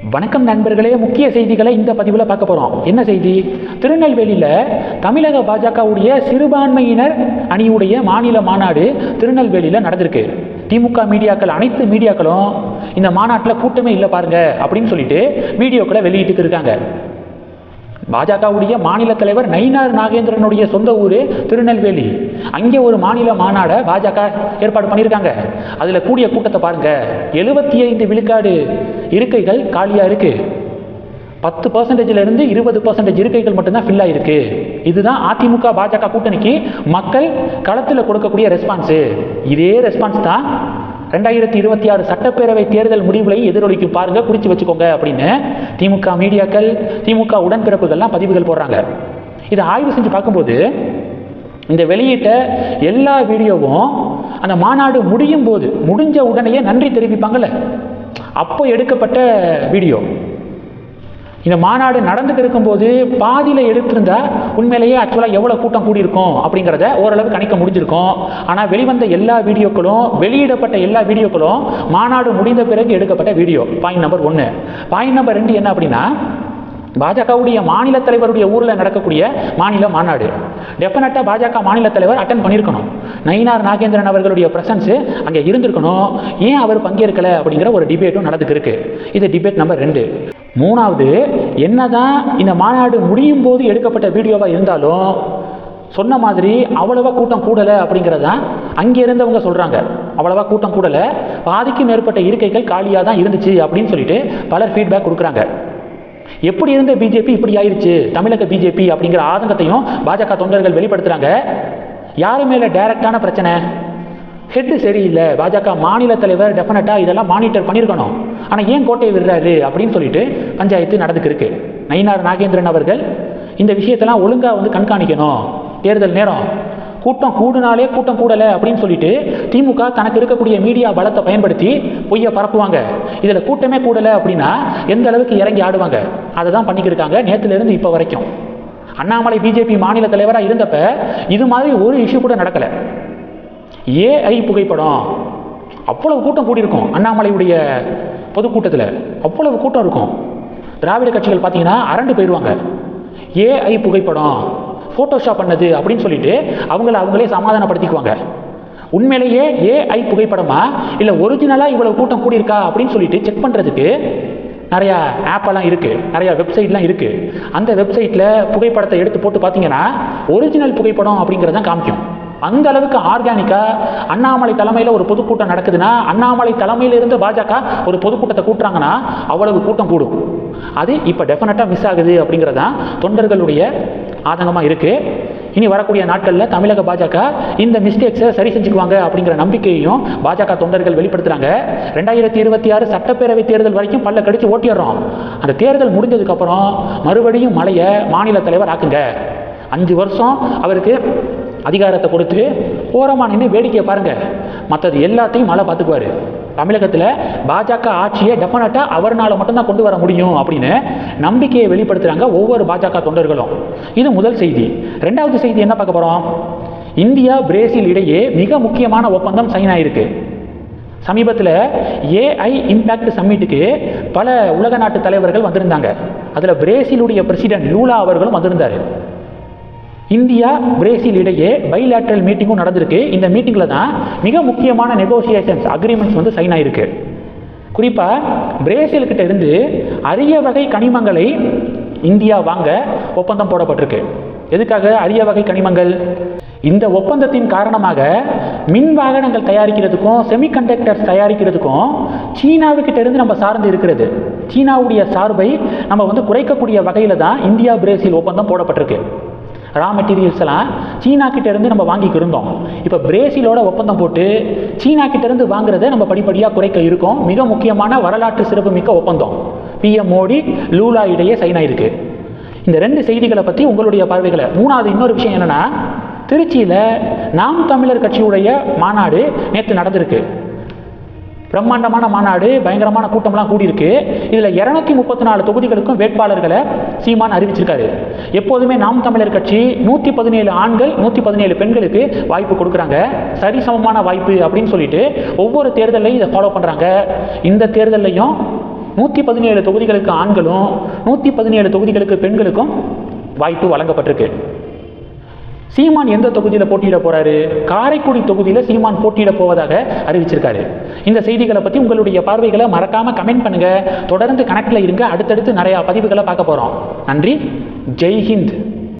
வணக்கம் நண்பர்களே, முக்கிய செய்திகளை இந்த பதிவில் பார்க்க போகிறோம். என்ன செய்தி? திருநெல்வேலியில் தமிழக பாஜகவுடைய சிறுபான்மையினர் அணியுடைய மாநில மாநாடு திருநெல்வேலியில் நடந்திருக்கு. திமுக மீடியாக்கள், அனைத்து மீடியாக்களும் இந்த மாநாட்டில் கூட்டமே இல்லை பாருங்க அப்படின்னு சொல்லிட்டு வீடியோக்களை வெளியிட்டு இருக்காங்க. பாஜகவுடைய மாநில தலைவர் நயினார் நாகேந்திரனுடைய சொந்த ஊர் திருநெல்வேலி. அங்கே ஒரு மாநில மாநாடை பாஜக ஏற்பாடு பண்ணியிருக்காங்க. அதில் கூடிய கூட்டத்தை பாருங்க. 75 விழுக்காடு இருக்கைகள் காலியாக இருக்கு. 10% 20% இருக்கைகள் மட்டும்தான் ஃபில் ஆயிருக்கு. இதுதான் அதிமுக பாஜக கூட்டணிக்கு மக்கள் களத்தில் கொடுக்கக்கூடிய ரெஸ்பான்ஸு. இதே ரெஸ்பான்ஸ் தான் 2026 சட்டப்பேரவை தேர்தல் முடிவுகளை எதிரொலிக்கும் பாருங்க, குறித்து வச்சுக்கோங்க அப்படின்னு திமுக மீடியாக்கள், திமுக உடன்பிறப்புகள்லாம் பதிவுகள் போடுறாங்க. இதை ஆய்வு செஞ்சு பார்க்கும்போது இந்த வெளியிட்ட எல்லா வீடியோவும் அந்த மாநாடு முடியும் போது, முடிஞ்ச உடனேயே நன்றி தெரிவிப்பாங்கள்ல, அப்போ எடுக்கப்பட்ட வீடியோ. இந்த மாநாடு நடந்துட்டு இருக்கும்போது பாதியில் எடுத்திருந்தா உண்மையிலேயே ஆக்சுவலாக எவ்வளோ கூட்டம் கூடியிருக்கும் அப்படிங்கிறத ஓரளவு கணிக்க முடிஞ்சிருக்கும். ஆனால் வெளிவந்த எல்லா வீடியோக்களும், வெளியிடப்பட்ட எல்லா வீடியோக்களும் மாநாடு முடிந்த பிறகு எடுக்கப்பட்ட video. Point number 1. Point number 2 என்ன அப்படின்னா, பாஜகவுடைய மாநில தலைவருடைய ஊரில் நடக்கக்கூடிய மாநில மாநாடு டெஃபினட்டாக பாஜக மாநில தலைவர் அட்டன் பண்ணியிருக்கணும். நயினார் நாகேந்திரன் அவர்களுடைய பிரசன்ஸு அங்கே இருந்திருக்கணும். ஏன் அவர் பங்கேற்கலை அப்படிங்கிற ஒரு டிபேட்டும் நடந்துட்டு இருக்கு. இது டிபேட் நம்பர் 2. 3வது, என்னதான் இந்த மாநாடு முடியும் போது எடுக்கப்பட்ட வீடியோவாக இருந்தாலும் சொன்ன மாதிரி அவ்வளவா கூட்டம் கூடலை அப்படிங்கிறதான் அங்கே இருந்தவங்க சொல்கிறாங்க. அவ்வளவா கூட்டம் கூடலை, பாதிக்கும் மேற்பட்ட இருக்கைகள் காலியாக தான் இருந்துச்சு அப்படின்னு சொல்லிட்டு பலர் ஃபீட்பேக் கொடுக்குறாங்க. எப்படி இருந்த பிஜேபி இப்படி ஆயிடுச்சு, தமிழக பிஜேபி அப்படிங்கிற ஆதங்கத்தையும் பாஜக தொண்டர்கள் வெளிப்படுத்துகிறாங்க. யாரு மேலே டைரக்டான பிரச்சனை? ஹெட்டு சரியில்லை. பாஜக மாநில தலைவர் டெஃபினட்டாக இதெல்லாம் மானிட்டர் பண்ணியிருக்கணும். ஆனால் ஏன் கோட்டையை விடுறாரு அப்படின்னு சொல்லிட்டு பஞ்சாயத்து நடந்துக்கு இருக்கு. நயினார் நாகேந்திரன் அவர்கள் இந்த விஷயத்தெல்லாம் ஒழுங்காக கண்காணிக்கணும். தேர்தல் நேரம் கூட்டம் கூடுனாலே கூட்டம் கூடலை அப்படின்னு சொல்லிட்டு திமுக தனக்கு இருக்கக்கூடிய மீடியா பலத்தை பயன்படுத்தி பொய்யை பரப்புவாங்க. இதில் கூட்டமே கூடலை அப்படின்னா எந்த அளவுக்கு இறங்கி ஆடுவாங்க, அதை தான் பண்ணிக்கிருக்காங்க நேற்றுலேருந்து இப்போ வரைக்கும். அண்ணாமலை பிஜேபி மாநில தலைவராக இருந்தப்ப இது மாதிரி ஒரு இஷ்யூ கூட நடக்கலை. ஏஐ புகைப்படம் அவ்வளவு கூட்டம் கூடியிருக்கும். அண்ணாமலையுடைய பொதுக்கூட்டத்தில் அவ்வளவு கூட்டம் இருக்கும். திராவிட கட்சிகள் பார்த்தீங்கன்னா அரண்டு போயிடுவாங்க. ஏஐ புகைப்படம், ஃபோட்டோஷாப் பண்ணது அப்படின்னு சொல்லிட்டு அவங்களே சமாதானப்படுத்திக்குவாங்க. உண்மையிலேயே ஏஐ புகைப்படமா இல்லை ஒரிஜினலாக இவ்வளவு கூட்டம் கூடியிருக்கா அப்படின்னு சொல்லிட்டு செக் பண்ணுறதுக்கு நிறையா ஆப்பெல்லாம் இருக்குது, நிறையா வெப்சைட்லாம் இருக்குது. அந்த வெப்சைட்டில் புகைப்படத்தை எடுத்து போட்டு பார்த்தீங்கன்னா ஒரிஜினல் புகைப்படம் அப்படிங்கிறதான் காமிக்கும். அந்த அளவுக்கு ஆர்கானிக்காக அண்ணாமலை தலைமையில் ஒரு பொதுக்கூட்டம் நடக்குதுன்னா, அண்ணாமலை தலைமையில் இருந்து பாஜக ஒரு பொதுக்கூட்டத்தை கூட்டுறாங்கன்னா அவ்வளவு கூட்டம் கூடும். அது இப்போ டெஃபினட்டாக மிஸ் ஆகுது அப்படிங்கிறதான் தொண்டர்களுடைய ஆதங்கமாக இருக்குது. இனி வரக்கூடிய நாட்களில் தமிழக பாஜக இந்த மிஸ்டேக்ஸை சரி செஞ்சுக்குவாங்க அப்படிங்கிற நம்பிக்கையையும் பாஜக தொண்டர்கள் வெளிப்படுத்துகிறாங்க. 2026 சட்டப்பேரவை தேர்தல் வரைக்கும் பல்ல கடிச்சு ஓட்டிடுறோம். அந்த தேர்தல் முடிஞ்சதுக்கப்புறம் மறுபடியும் மலையை மாநில தலைவர் ஆக்குங்க. 5 வருஷம் அவருக்கு அதிகாரத்தை கொடுத்து ஓரமாக நின்று வேடிக்கையை பாருங்க, மற்றது எல்லாத்தையும் மழை பார்த்துக்குவார். தமிழகத்தில் பாஜக ஆட்சியை டெஃபினட்டாக அவர்னால மட்டும்தான் கொண்டு வர முடியும் அப்படின்னு நம்பிக்கையை வெளிப்படுத்துகிறாங்க ஒவ்வொரு பாஜக தொண்டர்களும். இது முதல் செய்தி. 2வது செய்தி என்ன பார்க்க போகிறோம்? இந்தியா பிரேசில் இடையே மிக முக்கியமான ஒப்பந்தம் சைன் ஆயிருக்கு. சமீபத்தில் ஏஐ இம்பேக்ட் சம்மிட்டுக்கு பல உலக நாட்டு தலைவர்கள் வந்திருந்தாங்க. அதில் பிரேசிலுடைய பிரசிடென்ட் லூலா அவர்களும் வந்திருந்தார். இந்தியா பிரேசில் இடையே பைலேட்ரல் மீட்டிங்கும் நடந்திருக்கு. இந்த மீட்டிங்கில் தான் மிக முக்கியமான நெகோசியேஷன்ஸ், அக்ரிமெண்ட்ஸ் சைன் ஆயிருக்கு. குறிப்பாக பிரேசில்கிட்ட இருந்து அரிய வகை கனிமங்களை இந்தியா வாங்க ஒப்பந்தம் போடப்பட்டிருக்கு. எதுக்காக அரிய வகை கனிமங்கள்? இந்த ஒப்பந்தத்தின் காரணமாக மின் வாகனங்கள் தயாரிக்கிறதுக்கும் செமிகண்டக்டர்ஸ் தயாரிக்கிறதுக்கும் சீனாவுக்கிட்ட இருந்து நம்ம சார்ந்து இருக்கிறது. சீனாவுடைய சார்பை நம்ம குறைக்கக்கூடிய வகையில் தான் இந்தியா பிரேசில் ஒப்பந்தம் போடப்பட்டிருக்கு. ரா மெட்டீரியல்ஸ் எல்லாம் சீனா கிட்ட இருந்து நம்ம வாங்கிக்கு இருந்தோம். இப்போ பிரேசிலோட ஒப்பந்தம் போட்டு சீனா கிட்ட இருந்து வாங்குறதை நம்ம படிப்படியாக குறைக்க இருக்கோம். மிக முக்கியமான வரலாற்று சிறப்புமிக்க ஒப்பந்தம் பிஎம் மோடி லூலா இடையே சைன் ஆயிருக்கு. இந்த 2 செய்திகளை பற்றி உங்களுடைய பார்வைகளை. 3வது இன்னொரு விஷயம் என்னன்னா, திருச்சியில் நாம் தமிழர் கட்சியுடைய மாநாடு நேற்று நடந்திருக்கு. பிரம்மாண்டமான மாநாடு, பயங்கரமான கூட்டம்லாம் கூடியிருக்கு. இதில் 234 தொகுதிகளுக்கும் வேட்பாளர்களை சீமான் அறிவிச்சிருக்காரு. எப்போதுமே நாம் தமிழர் கட்சி 117 ஆண்கள் 117 பெண்களுக்கு வாய்ப்பு கொடுக்குறாங்க, சரிசமமான வாய்ப்பு அப்படின்னு சொல்லிட்டு ஒவ்வொரு தேர்தலையும் இதை ஃபாலோ பண்ணுறாங்க. இந்த தேர்தலையும் 117 தொகுதிகளுக்கு ஆண்களும் 117 தொகுதிகளுக்கு பெண்களுக்கும் வாய்ப்பு வழங்கப்பட்டிருக்கு. சீமான் எந்த தொகுதியில் போட்டியிட போறாரு? காரைக்குடி தொகுதியில் சீமான் போட்டியிட போவதாக அறிவிச்சிருக்காரு. இந்த செய்திகளை பற்றி உங்களுடைய பார்வைகளை மறக்காம கமெண்ட் பண்ணுங்க. தொடர்ந்து கனெக்ட்ல இருங்க. அடுத்தடுத்து நிறைய பதிவுகளை பார்க்க போறோம். நன்றி. ஜெய் ஹிந்த்.